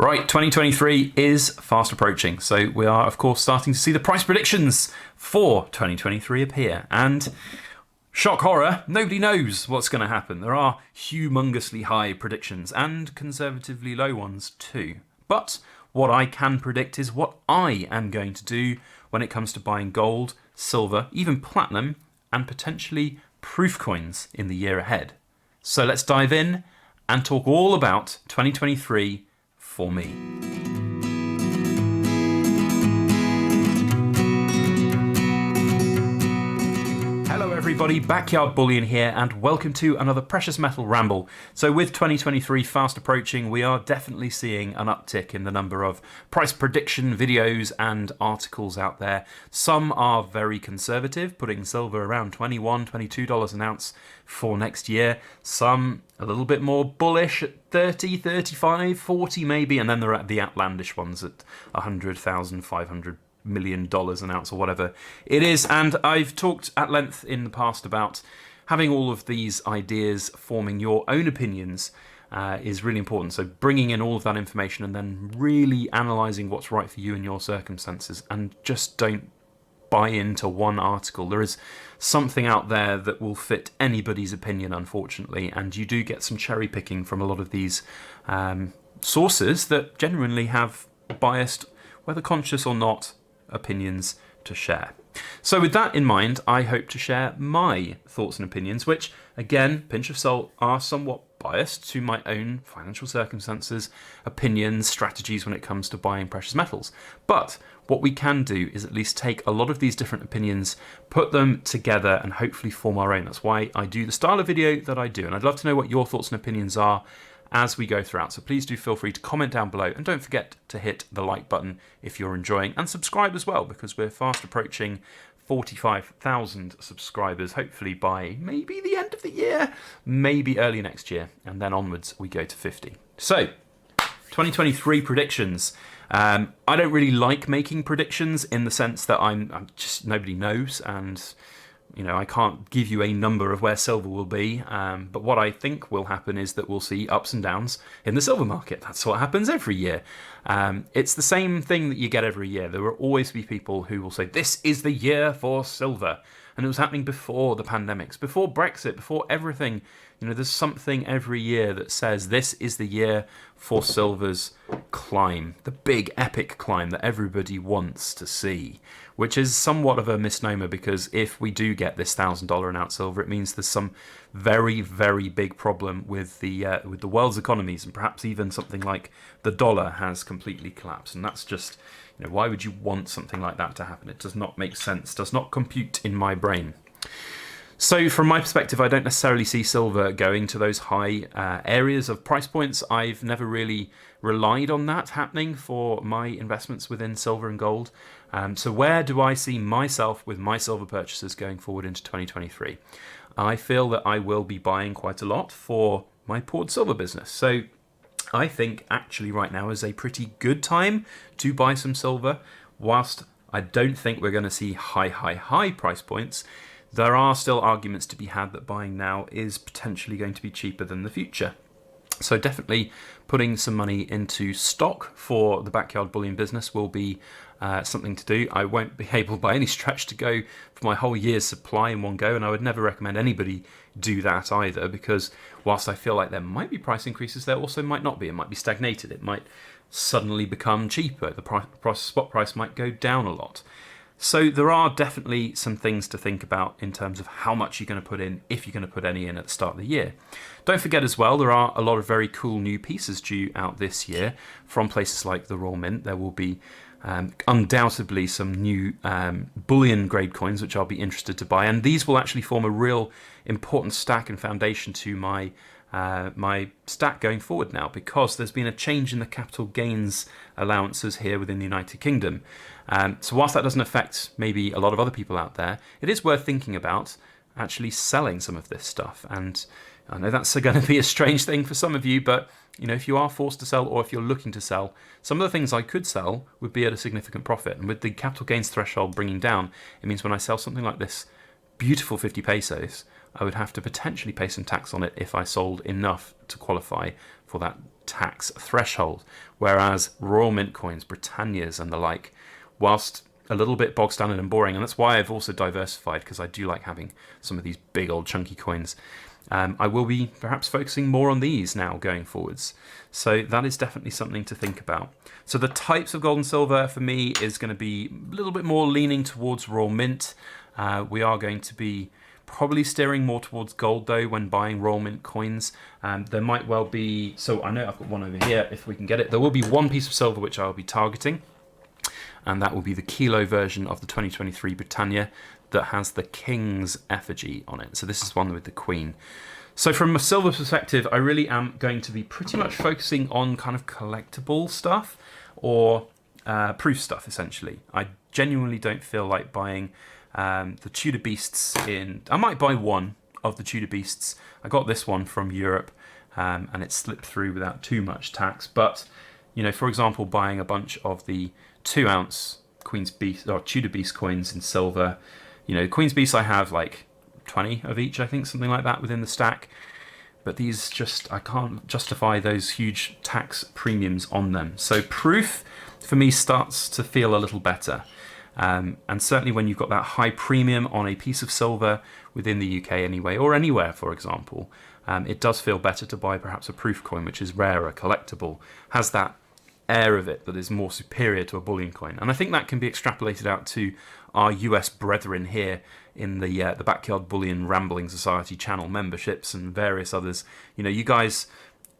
Right, 2023 is fast approaching, so we are, of course, starting to see the price predictions for 2023 appear. And shock horror, nobody knows what's going to happen. There are humongously high predictions and conservatively low ones too. But what I can predict is what I am going to do when it comes to buying gold, silver, even platinum, and potentially proof coins in the year ahead. So let's dive in and talk all about 2023 for me. Hello everybody, Backyard Bullion here, and welcome to another Precious Metal Ramble. So with 2023 fast approaching, we are definitely seeing an uptick in the number of price prediction videos and articles out there. Some are very conservative, putting silver around $21, $22 an ounce for next year. Some a little bit more bullish at 30, 35, 40 maybe, and then there are the outlandish ones at $100,000, $500 million an ounce or whatever it is. And I've talked at length in the past about having all of these ideas, forming your own opinions is really important. So bringing in all of that information and then really analysing what's right for you and your circumstances, and just don't buy into one article. There is something out there that will fit anybody's opinion, unfortunately, and you do get some cherry picking from a lot of these sources that genuinely have biased, whether conscious or not, opinions to share. So with that in mind, I hope to share my thoughts and opinions, which, again, pinch of salt, are somewhat biased to my own financial circumstances, opinions, strategies when it comes to buying precious metals. But what we can do is at least take a lot of these different opinions, put them together, and hopefully form our own. That's why I do the style of video that I do, and I'd love to know what your thoughts and opinions are as we go throughout. So please do feel free to comment down below, and don't forget to hit the like button if you're enjoying, and subscribe as well, because we're fast approaching 45,000 subscribers, hopefully by maybe the end of the year, maybe early next year, and then onwards we go to 50. So 2023 predictions. I don't really like making predictions in the sense that I'm just, nobody knows, and you know, I can't give you a number of where silver will be, but what I think will happen is that we'll see ups and downs in the silver market. That's what happens every year. It's the same thing that you get every year. There will always be people who will say, this is the year for silver. And it was happening before the pandemics, before Brexit, before everything. You know, there's something every year that says this is the year for silver's climb, the big epic climb that everybody wants to see, which is somewhat of a misnomer, because if we do get this $1,000 an ounce silver, it means there's some very, very big problem with the world's economies, and perhaps even something like the dollar has completely collapsed. And that's just, you know, why would you want something like that to happen? It does not make sense, does not compute in my brain. So from my perspective, I don't necessarily see silver going to those high areas of price points. I've never really relied on that happening for my investments within silver and gold. So where do I see myself with my silver purchases going forward into 2023? I feel that I will be buying quite a lot for my poured silver business. So I think actually right now is a pretty good time to buy some silver. Whilst I don't think we're going to see high price points, there are still arguments to be had that buying now is potentially going to be cheaper than the future. So definitely putting some money into stock for the Backyard Bullion business will be something to do. I won't be able by any stretch to go for my whole year's supply in one go, and I would never recommend anybody do that either, because whilst I feel like there might be price increases, there also might not be. It might be stagnated. It might suddenly become cheaper. The spot price might go down a lot. So there are definitely some things to think about in terms of how much you're going to put in, if you're going to put any in at the start of the year. Don't forget as well, there are a lot of very cool new pieces due out this year from places like the Royal Mint. There will be undoubtedly some new bullion grade coins which I'll be interested to buy, and these will actually form a real important stack and foundation to my stack going forward now, because there's been a change in the capital gains allowances here within the United Kingdom. So whilst that doesn't affect maybe a lot of other people out there, it is worth thinking about actually selling some of this stuff. And I know that's going to be a strange thing for some of you, but you know, if you are forced to sell, or if you're looking to sell, some of the things I could sell would be at a significant profit. And with the capital gains threshold bringing down, it means when I sell something like this beautiful 50 pesos, I would have to potentially pay some tax on it if I sold enough to qualify for that tax threshold. Whereas Royal Mint coins, Britannias and the like, whilst a little bit bog standard and boring, and that's why I've also diversified, because I do like having some of these big old chunky coins. I will be perhaps focusing more on these now going forwards. So that is definitely something to think about. So the types of gold and silver for me is going to be a little bit more leaning towards Royal Mint. We are going to be probably steering more towards gold though when buying Royal Mint coins. There might well be, so I know I've got one over here if we can get it. There will be one piece of silver which I'll be targeting, and that will be the kilo version of the 2023 Britannia that has the King's effigy on it. So this is one with the Queen. So from a silver perspective, I really am going to be pretty much focusing on kind of collectible stuff or proof stuff, essentially. I genuinely don't feel like buying the Tudor Beasts in... I might buy one of the Tudor Beasts. I got this one from Europe and it slipped through without too much tax. But, you know, for example, buying a bunch of the 2-ounce Queen's Beast or Tudor Beast coins in silver. You know, Queen's Beast I have like 20 of each, I think, something like that within the stack. But these just, I can't justify those huge tax premiums on them. So proof for me starts to feel a little better. And certainly when you've got that high premium on a piece of silver within the UK anyway, or anywhere, for example, it does feel better to buy perhaps a proof coin, which is rarer, collectible, has that air of it that is more superior to a bullion coin. And I think that can be extrapolated out to our US brethren here in the Backyard Bullion Rambling Society channel memberships and various others. You know, you guys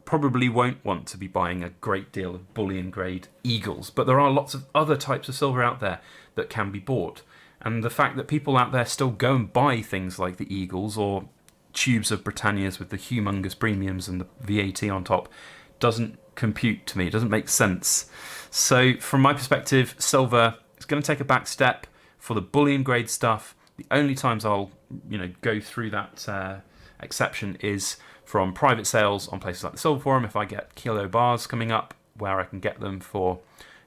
probably won't want to be buying a great deal of bullion grade eagles, but there are lots of other types of silver out there that can be bought. And the fact that people out there still go and buy things like the eagles or tubes of Britannias with the humongous premiums and the VAT on top doesn't compute to me. It doesn't make sense. So from my perspective, silver is going to take a back step for the bullion grade stuff. The only times I'll, you know, go through that exception is from private sales on places like the Silver Forum. If I get kilo bars coming up where I can get them for,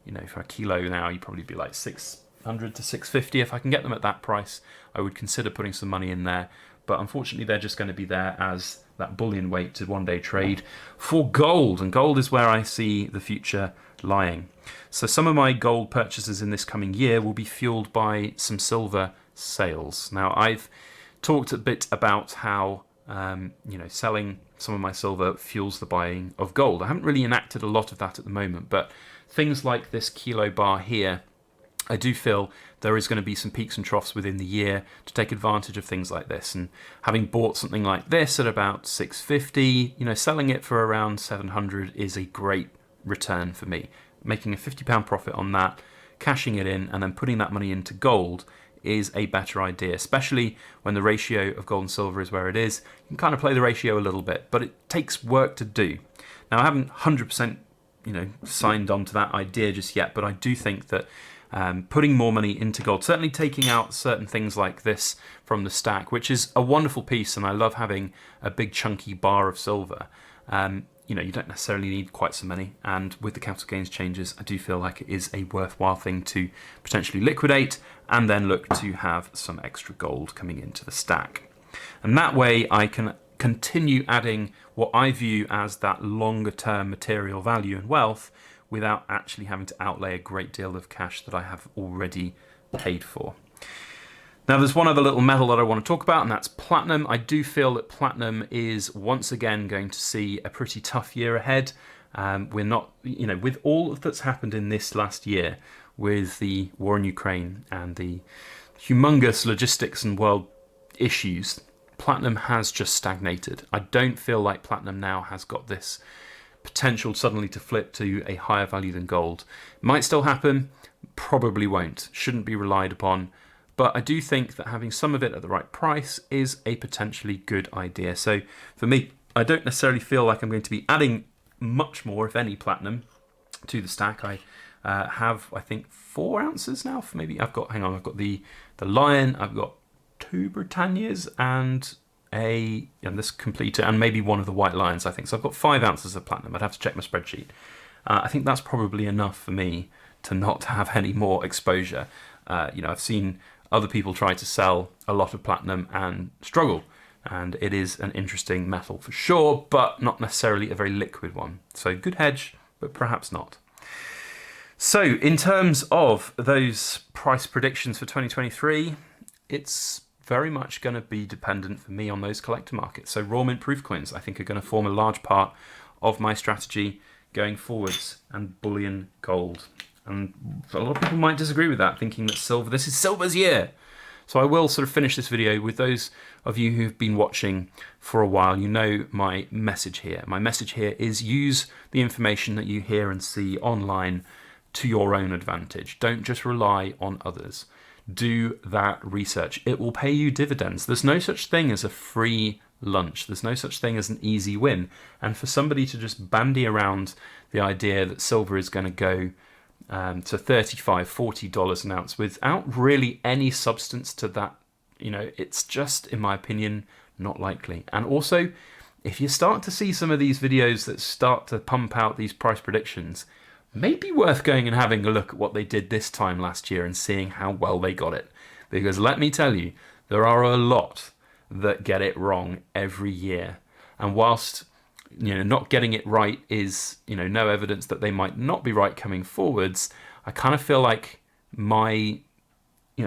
you know, for a kilo now, you'd probably be like 600 to 650. If I can get them at that price, I would consider putting some money in there. But unfortunately, they're just going to be there as that bullion weight to one-day trade for gold. And gold is where I see the future lying. So some of my gold purchases in this coming year will be fueled by some silver sales. Now, I've talked a bit about how you know, selling some of my silver fuels the buying of gold. I haven't really enacted a lot of that at the moment, but things like this kilo bar here, I do feel there is going to be some peaks and troughs within the year to take advantage of things like this. And having bought something like this at about 650, you know, selling it for around 700 is a great return for me. Making a £50 profit on that, cashing it in, and then putting that money into gold is a better idea, especially when the ratio of gold and silver is where it is. You can kind of play the ratio a little bit, but it takes work to do. Now, I haven't 100% you know, signed on to that idea just yet, but I do think that putting more money into gold, certainly taking out certain things like this from the stack, which is a wonderful piece, and I love having a big chunky bar of silver. You know, you don't necessarily need quite so many, and with the capital gains changes, I do feel like it is a worthwhile thing to potentially liquidate and then look to have some extra gold coming into the stack. And that way I can continue adding what I view as that longer term material value and wealth without actually having to outlay a great deal of cash that I have already paid for. Now, there's one other little metal that I want to talk about, and that's platinum. I do feel that platinum is once again going to see a pretty tough year ahead. We're not, you know, with all that's happened in this last year, with the war in Ukraine and the humongous logistics and world issues, platinum has just stagnated. I don't feel like platinum now has got this potential suddenly to flip to a higher value than gold. Might still happen, probably won't, shouldn't be relied upon. But I do think that having some of it at the right price is a potentially good idea. So for me, I don't necessarily feel like I'm going to be adding much more, if any, platinum to the stack. I have, I think, 4 ounces now. For maybe I've got the Lion, I've got 2 Britannias and this completer, and maybe one of the White Lions, I think. So I've got 5 ounces of platinum. I'd have to check my spreadsheet. I think that's probably enough for me to not have any more exposure. You know, I've seen other people try to sell a lot of platinum and struggle and it is an interesting metal for sure, but not necessarily a very liquid one. So good hedge, but perhaps not. So in terms of those price predictions for 2023, it's very much going to be dependent for me on those collector markets. So raw mint proof coins, I think, are going to form a large part of my strategy going forwards, and bullion gold. And a lot of people might disagree with that, thinking that this is silver's year. So I will sort of finish this video with those of you who've been watching for a while. You know my message here. My message here is use the information that you hear and see online to your own advantage. Don't just rely on others. Do that research. It will pay you dividends. There's no such thing as a free lunch. There's no such thing as an easy win. And for somebody to just bandy around the idea that silver is going to go to $35, $40 an ounce without really any substance to that, it's just, in my opinion, not likely. And also, if you start to see some of these videos that start to pump out these price predictions, maybe worth going and having a look at what they did this time last year and seeing how well they got it. Because let me tell you, there are a lot that get it wrong every year. And whilst not getting it right is no evidence that they might not be right coming forwards, I kind of feel like my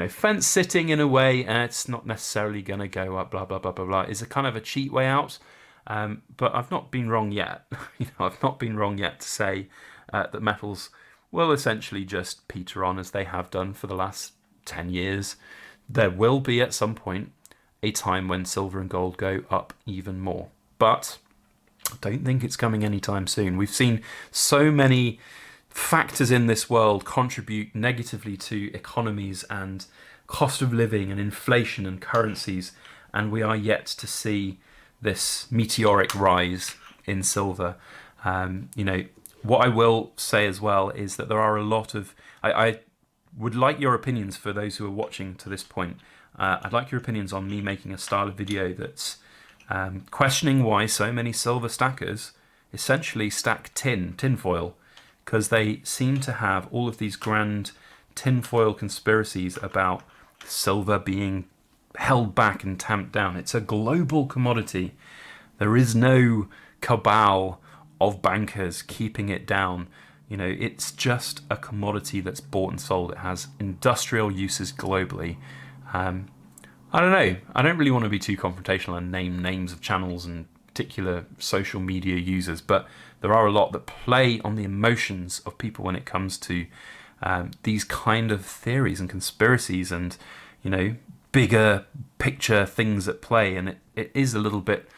fence sitting in a way, and it's not necessarily going to go up, blah blah blah blah blah, is a kind of a cheat way out. But I've not been wrong yet. I've not been wrong yet to say that metals will essentially just peter on as they have done for the last 10 years. There will be at some point a time when silver and gold go up even more, but I don't think it's coming anytime soon. We've seen so many factors in this world contribute negatively to economies and cost of living and inflation and currencies, and we are yet to see this meteoric rise in silver. What I will say as well is that there are a lot of... I would like your opinions for those who are watching to this point. I'd like your opinions on me making a style of video that's questioning why so many silver stackers essentially stack tinfoil, because they seem to have all of these grand tinfoil conspiracies about silver being held back and tamped down. It's a global commodity. There is no cabal of bankers keeping it down. It's just a commodity that's bought and sold. It has industrial uses globally. I don't know. I don't really want to be too confrontational and name names of channels and particular social media users, but there are a lot that play on the emotions of people when it comes to these kind of theories and conspiracies and, bigger picture things at play. And it is a little bit,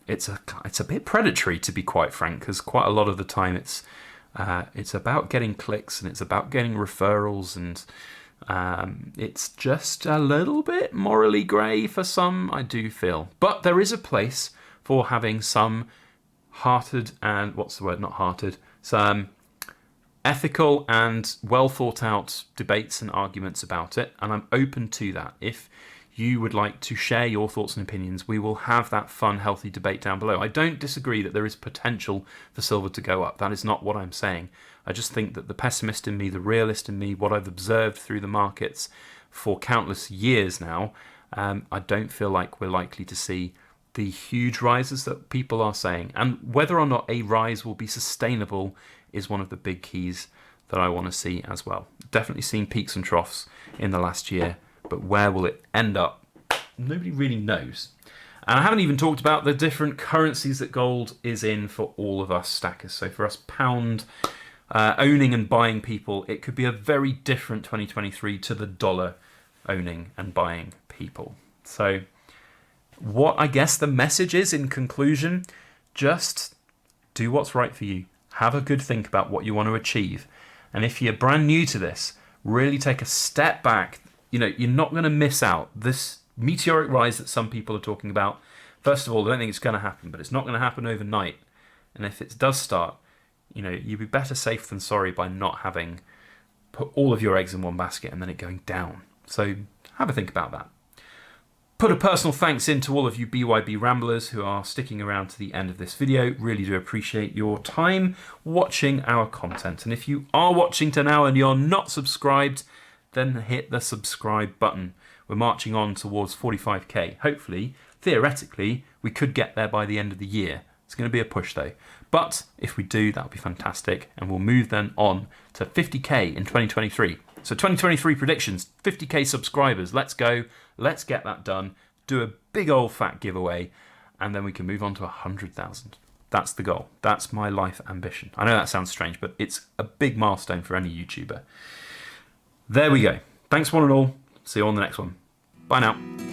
it's a bit predatory, to be quite frank, because quite a lot of the time it's about getting clicks and it's about getting referrals, and it's just a little bit morally grey for some, I do feel. But there is a place for having some some ethical and well thought out debates and arguments about it, and I'm open to that. If you would like to share your thoughts and opinions, we will have that fun, healthy debate down below. I don't disagree that there is potential for silver to go up. That is not what I'm saying. I just think that the pessimist in me, the realist in me, what I've observed through the markets for countless years now, I don't feel like we're likely to see the huge rises that people are saying. And whether or not a rise will be sustainable is one of the big keys that I want to see as well. Definitely seen peaks and troughs in the last year, but where will it end up? Nobody really knows. And I haven't even talked about the different currencies that gold is in for all of us stackers. So for us pound owning and buying people, it could be a very different 2023 to the dollar owning and buying people. So what I guess the message is in conclusion, just do what's right for you. Have a good think about what you want to achieve. And if you're brand new to this, really take a step back. You're not going to miss out. This meteoric rise that some people are talking about, first of all, I don't think it's going to happen, but it's not going to happen overnight. And if it does start, you'd be better safe than sorry by not having put all of your eggs in one basket and then it going down. So have a think about that. Put a personal thanks in to all of you BYB ramblers who are sticking around to the end of this video. Really do appreciate your time watching our content. And if you are watching to now and you're not subscribed, then hit the subscribe button. We're marching on towards 45k. Hopefully theoretically, we could get there by the end of the year. It's going to be a push though. But if we do, that'll be fantastic. And we'll move then on to 50k in 2023. So 2023 predictions, 50k subscribers. Let's go. Let's get that done. Do a big old fat giveaway. And then we can move on to 100,000. That's the goal. That's my life ambition. I know that sounds strange, but it's a big milestone for any YouTuber. There we go. Thanks one and all. See you on the next one. Bye now.